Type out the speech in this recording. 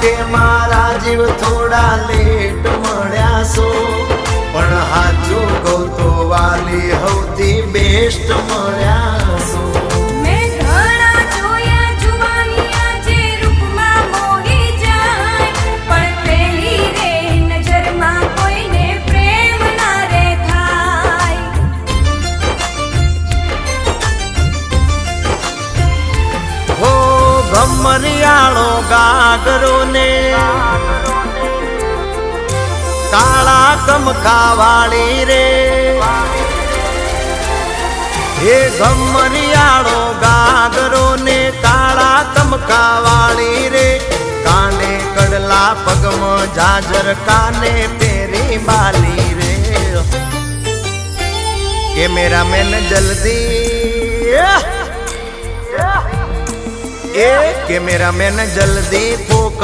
કે મારા જીવ થોડા લેટ મળ્યા છો, પણ હાચું કહું તો વાલી હૌથી બેસ્ટ મળ્યા છો. મેં ઘણા જોયા જુવાનિયા જે રૂપમાં મોહી જાય, પણ પેલી રે નજરમાં કોઈને પ્રેમ ના રે થાય. હો ભમરિયાળો ગાગરો ને કાળા કમખાવાળી રે, હે ગમરિયાળો ગાગરો ને કાળા કમખાવાળી રે, કાને કડલા પગમાં જાજર કાને પેરી બાલી રે. કેમેરામેન જલ્દી એ કેમેરામેન જલ્દી ફોકસ